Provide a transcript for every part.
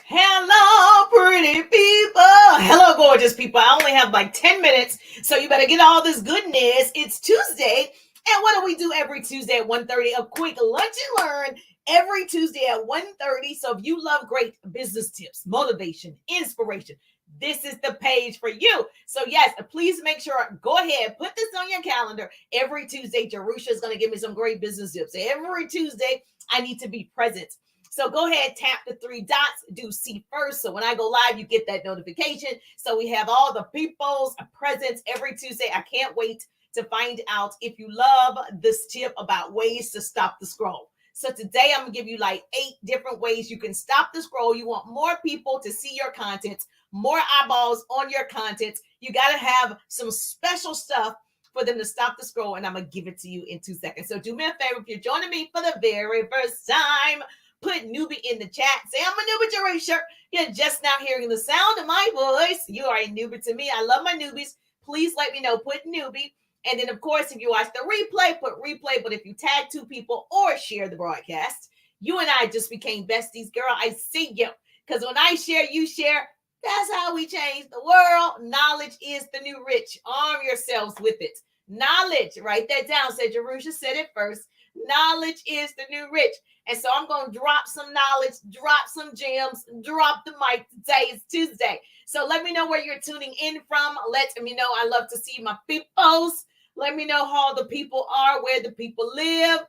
Hello, pretty people. Hello, gorgeous people. I only have like 10 minutes, so you better get all this goodness. It's Tuesday, and what do we do every Tuesday at 1:30? A quick lunch and learn every Tuesday at 1:30. So if you love great business tips, motivation, inspiration, this is the page for you. So yes, please make sure, go ahead, put this on your calendar. Every Tuesday, Jerusha is going to give me some great business tips. Every Tuesday, I need to be present. So go ahead, tap the three dots, do see first. So when I go live, you get that notification. So we have all the people's presence every Tuesday. I can't wait to find out if you love this tip about ways to stop the scroll. So today I'm gonna give you like 8 different ways you can stop the scroll. You want more people to see your content, more eyeballs on your content. You gotta have some special stuff for them to stop the scroll, and I'm gonna give it to you in 2 seconds. So do me a favor, if you're joining me for the very first time, put newbie in the chat. Say, I'm a newbie to Racer. You're just now hearing the sound of my voice. You are a newbie to me. I love my newbies. Please let me know. Put newbie. And then, of course, if you watch the replay, put replay. But if you tag 2 people or share the broadcast, you and I just became besties. Girl, I see you. Because when I share, you share. That's how we change the world. Knowledge is the new rich. Arm yourselves with it. Knowledge. Write that down. Said Jerusha said it first. Knowledge is the new rich. And so I'm going to drop some knowledge, drop some gems, drop the mic. Today is Tuesday. So let me know where you're tuning in from. Let me know. I love to see my peoples. Let me know how the people are, where the people live.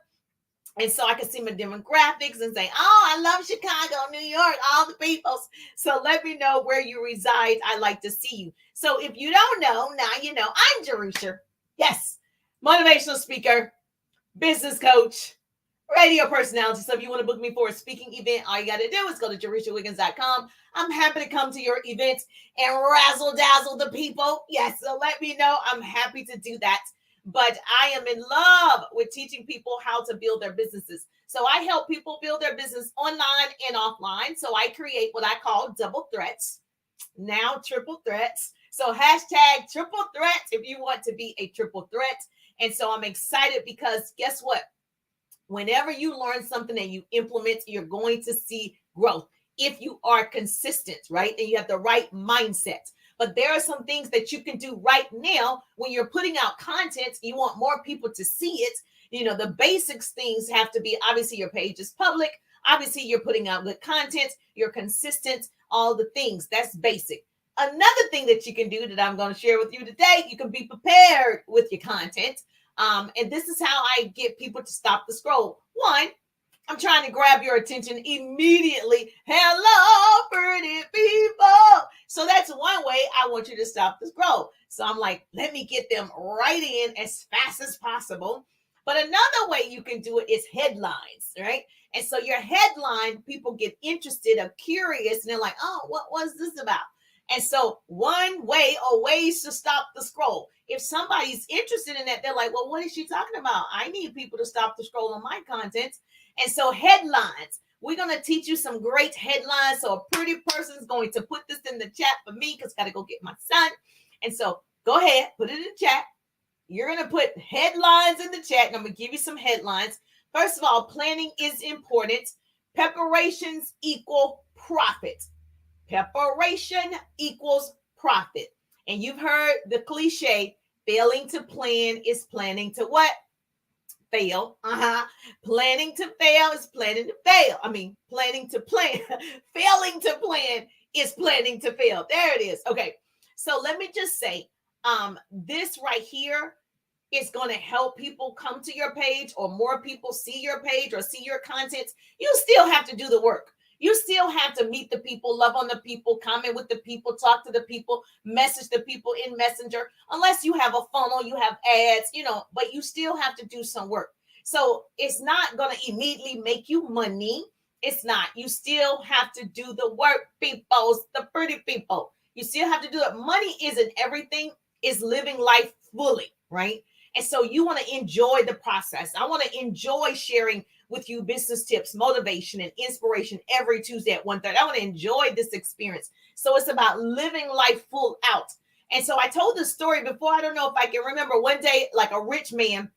And so I can see my demographics and say, oh, I love Chicago, New York, all the peoples. So let me know where you reside. I like to see you. So if you don't know, now you know. I'm Jerusha. Yes, motivational speaker, business coach, radio personality. So if you want to book me for a speaking event, all you got to do is go to JerushaWiggins.com. I'm happy to come to your events and razzle dazzle the people. Yes, so let me know. I'm happy to do that. But I am in love with teaching people how to build their businesses. So I help people build their business online and offline. So I create what I call double threats, now triple threats. So hashtag triple threat if you want to be a triple threat. And so I'm excited because guess what? Whenever you learn something and you implement, you're going to see growth if you are consistent, right? And you have the right mindset. But there are some things that you can do right now when you're putting out content. You want more people to see it. You know, the basics things have to be, obviously your page is public. Obviously you're putting out good content. You're consistent, all the things. That's basic. Another thing that you can do that I'm going to share with you today, you can be prepared with your content. And this is how I get people to stop the scroll. One, I'm trying to grab your attention immediately. Hello, pretty people. So that's one way I want you to stop the scroll. So I'm like, let me get them right in as fast as possible. But another way you can do it is headlines, right? And so your headline, people get interested or curious, and they're like, oh, what was this about? And so one way or ways to stop the scroll. If somebody's interested in that, they're like, well, what is she talking about? I need people to stop the scroll on my content. And so headlines, we're going to teach you some great headlines. So a pretty person's going to put this in the chat for me because I got to go get my son. And so go ahead, put it in the chat. You're going to put headlines in the chat, and I'm going to give you some headlines. First of all, planning is important. Preparations equal profit. Preparation equals profit. And you've heard the cliche, failing to plan is planning to what? Fail. Planning to fail is planning to fail. Planning to plan. Failing to plan is planning to fail. There it is. Okay. So let me just say, this right here is going to help people come to your page, or more people see your page or see your content. You still have to do the work. You still have to meet the people, love on the people, comment with the people, talk to the people, message the people in Messenger. Unless you have a funnel, you have ads, but you still have to do some work. So it's not going to immediately make you money. It's not. You still have to do the work, people, the pretty people. You still have to do it. Money isn't everything. It's living life fully, right? And so you want to enjoy the process. I want to enjoy sharing with you business tips, motivation, and inspiration every Tuesday at 1:30. I want to enjoy this experience. So it's about living life full out. And so I told this story before. I don't know if I can remember. One day, like a rich man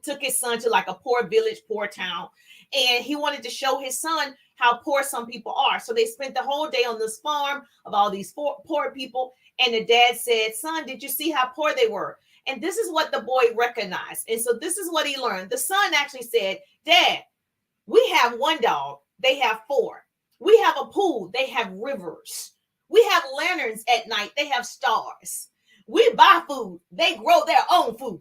took his son to like a poor village, poor town, and he wanted to show his son how poor some people are. So they spent the whole day on this farm of all these poor people. And the dad said, son, did you see how poor they were? And this is what the boy recognized. And so this is what he learned. The son actually said, Dad, we have one dog. They have four. We have a pool. They have rivers. We have lanterns at night. They have stars. We buy food. They grow their own food.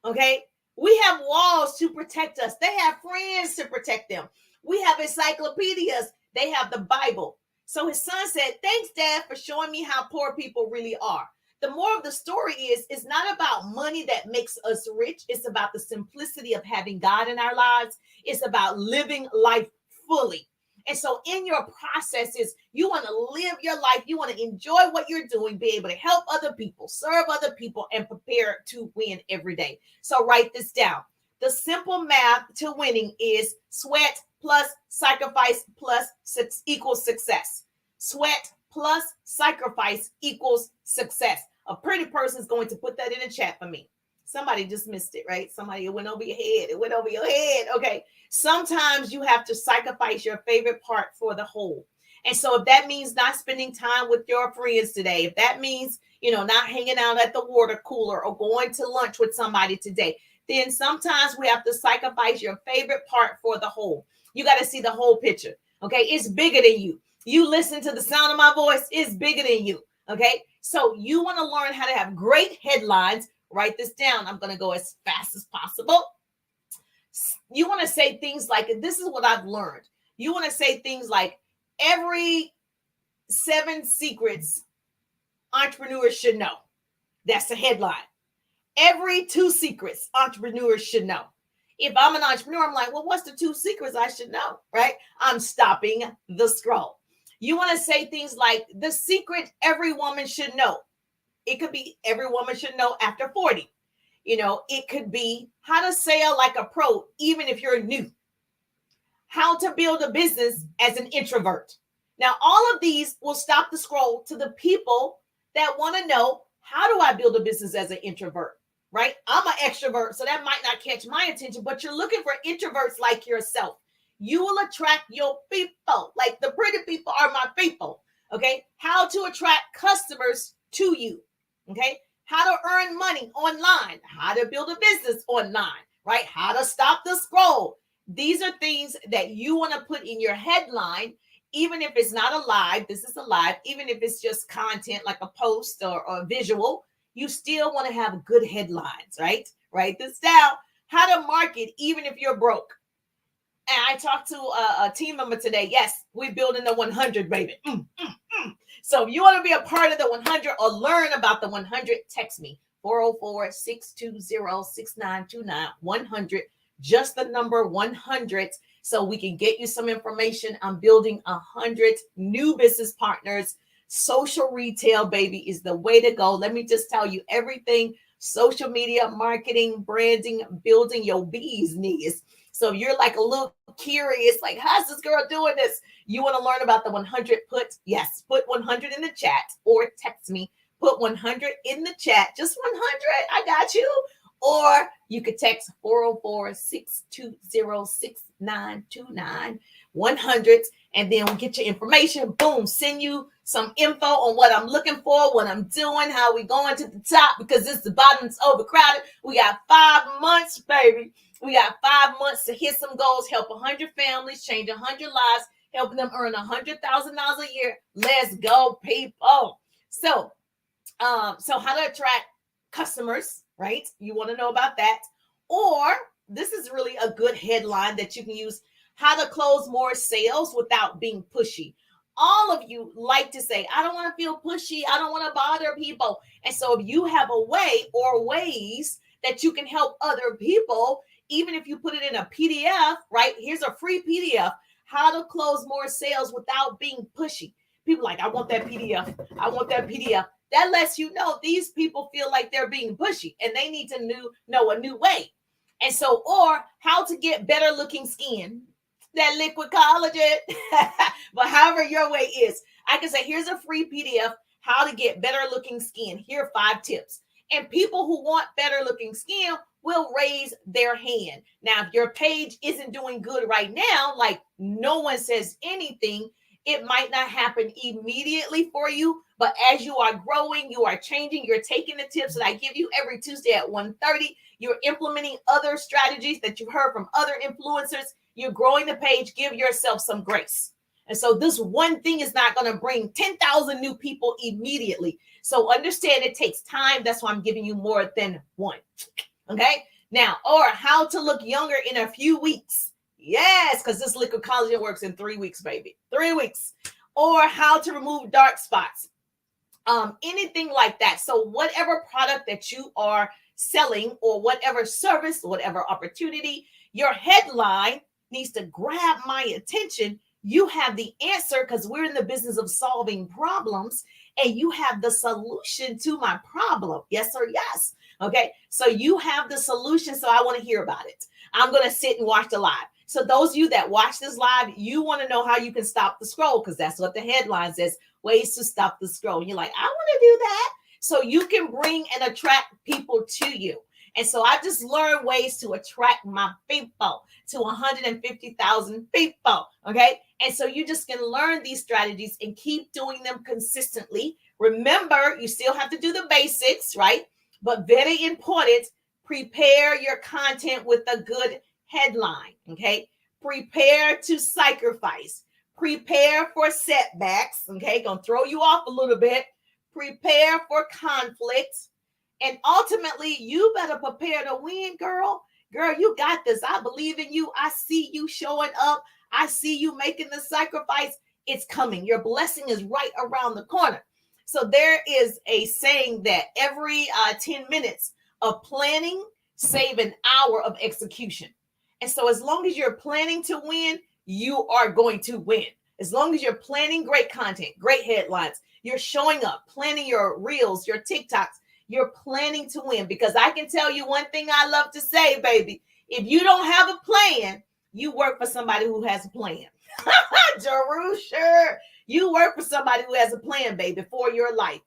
Okay. We have walls to protect us. They have friends to protect them. We have encyclopedias. They have the Bible. So his son said, thanks, Dad, for showing me how poor people really are. The more of the story is, it's not about money that makes us rich. It's about the simplicity of having God in our lives. It's about living life fully. And so in your processes, you want to live your life. You want to enjoy what you're doing, be able to help other people, serve other people, and prepare to win every day. So write this down. The simple math to winning is sweat plus sacrifice plus equals success. Sweat plus sacrifice equals success. A pretty person is going to put that in the chat for me. Somebody just missed it, right? Somebody, it went over your head. It went over your head. Okay. Sometimes you have to sacrifice your favorite part for the whole. And so if that means not spending time with your friends today, if that means, not hanging out at the water cooler or going to lunch with somebody today, then sometimes we have to sacrifice your favorite part for the whole. You got to see the whole picture. Okay. It's bigger than you. You listen to the sound of my voice. It's bigger than you. Okay. So you want to learn how to have great headlines. Write this down. I'm going to go as fast as possible. You want to say things like, this is what I've learned. You want to say things like, every 7 secrets entrepreneurs should know. That's the headline. Every 2 secrets entrepreneurs should know. If I'm an entrepreneur, I'm like, well, what's the 2 secrets I should know, right? I'm stopping the scroll. You want to say things like, the secret every woman should know. It could be every woman should know after 40. It could be how to sell like a pro, even if you're new. How to build a business as an introvert. Now, all of these will stop the scroll to the people that want to know, how do I build a business as an introvert, right? I'm an extrovert, so that might not catch my attention, but you're looking for introverts like yourself. You will attract your people. Like the pretty people are my people, okay? How to attract customers to you, okay? How to earn money online, how to build a business online, right? How to stop the scroll. These are things that you want to put in your headline, even if it's not a live. This is a live. Even if it's just content like a post or a visual, you still want to have good headlines, right? Write this down. How to market even if you're broke. And I talked to a team member today. Yes, we're building the 100, baby. So if you want to be a part of the 100 or learn about the 100, text me 404-620-6929 100, just the number 100, so we can get you some information. I'm building 100 new business partners. Social retail, baby, is the way to go. Let me just tell you everything: social media, marketing, branding, building your bees knees. So if you're like a little curious, like, how's this girl doing this? You want to learn about the 100, put 100 in the chat or text me, put 100 in the chat, just 100. I got you. Or you could text 404-620-6929 100, and then we'll get your information. Boom, send you some info on what I'm looking for, what I'm doing, how we going to the top, because the bottom's overcrowded. We got 5 months, baby. We got 5 months to hit some goals, help 100 families, change 100 lives, helping them earn $100,000 a year. Let's go, people. So how to attract customers, right? You want to know about that. Or this is really a good headline that you can use: how to close more sales without being pushy. All of you like to say, I don't want to feel pushy. I don't want to bother people. And so if you have a way or ways that you can help other people, even if you put it in a PDF, right? Here's a free PDF: how to close more sales without being pushy. People like, I want that PDF. I want that PDF. That lets you know these people feel like they're being pushy and they need to know a new way. And so, or how to get better looking skin, that liquid collagen. But however your way is, I can say, here's a free PDF: how to get better looking skin. Here are 5 tips. And people who want better looking skin will raise their hand. Now, if your page isn't doing good right now, like no one says anything, it might not happen immediately for you, but as you are growing, you are changing, you're taking the tips that I give you every Tuesday at 1:30. You're implementing other strategies that you heard from other influencers. You're growing the page. Give yourself some grace. And so this one thing is not going to bring 10,000 new people immediately. So understand it takes time. That's why I'm giving you more than one. Okay. Now, or how to look younger in a few weeks. Yes, because this liquid collagen works in 3 weeks, baby. 3 weeks. Or how to remove dark spots. Anything like that. So whatever product that you are selling or whatever service, whatever opportunity, your headline needs to grab my attention. You have the answer because we're in the business of solving problems and you have the solution to my problem. Yes or yes. Okay. So you have the solution. So I want to hear about it. I'm going to sit and watch the live. So those of you that watch this live, you want to know how you can stop the scroll because that's what the headline says, ways to stop the scroll. And you're like, I want to do that. So you can bring and attract people to you. And so I just learned ways to attract my people to 150,000 people. Okay. And so you just can learn these strategies and keep doing them consistently. Remember, you still have to do the basics, right? But very important, prepare your content with a good headline. Okay. Prepare to sacrifice. Prepare for setbacks. Okay. Gonna throw you off a little bit. Prepare for conflict. And ultimately, you better prepare to win, girl. Girl, you got this. I believe in you. I see you showing up. I see you making the sacrifice. It's coming. Your blessing is right around the corner. So there is a saying that every 10 minutes of planning save an hour of execution. And so as long as you're planning to win, you are going to win. As long as you're planning great content, great headlines, you're showing up, planning your reels, your TikToks, you're planning to win. Because I can tell you one thing I love to say, baby, if you don't have a plan, you work for somebody who has a plan. Jerusha, you work for somebody who has a plan, baby, for your life.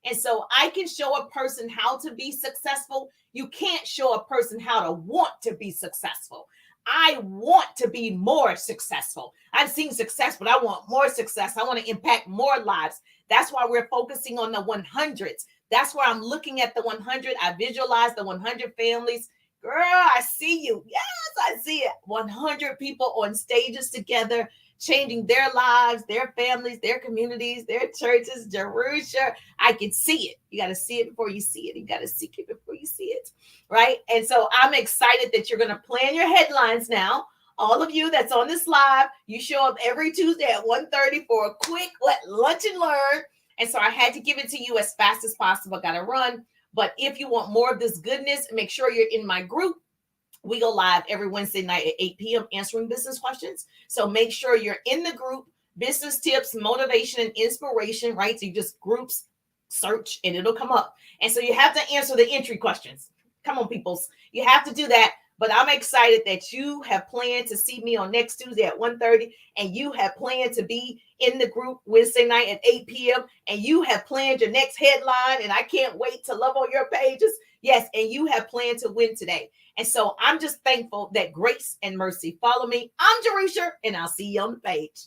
And so I can show a person how to be successful. You can't show a person how to want to be successful. I want to be more successful. I've seen success, but I want more success. I want to impact more lives. That's why we're focusing on the 100s. That's where I'm looking at the 100. I visualize the 100 families. Girl, I see you. Yes, I see it. 100 people on stages together, changing their lives, their families, their communities, their churches. Jerusha, I can see it. You got to see it before you see it. You got to seek it before you see it, right? And so I'm excited that you're going to plan your headlines now. All of you that's on this live, you show up every Tuesday at 1:30 for a quick lunch and learn. And so I had to give it to you as fast as possible. Got to run. But if you want more of this goodness, make sure you're in my group. We go live every Wednesday night at 8 p.m. answering business questions. So make sure you're in the group, business tips, motivation, and inspiration, right? So you just groups search and it'll come up. And so you have to answer the entry questions. Come on, peoples. You have to do that. But I'm excited that you have planned to see me on next Tuesday at 1:30, and you have planned to be in the group Wednesday night at 8 p.m., and you have planned your next headline, and I can't wait to love on your pages. Yes, and you have planned to win today. And so I'm just thankful that grace and mercy follow me. I'm Jerusha, and I'll see you on the page.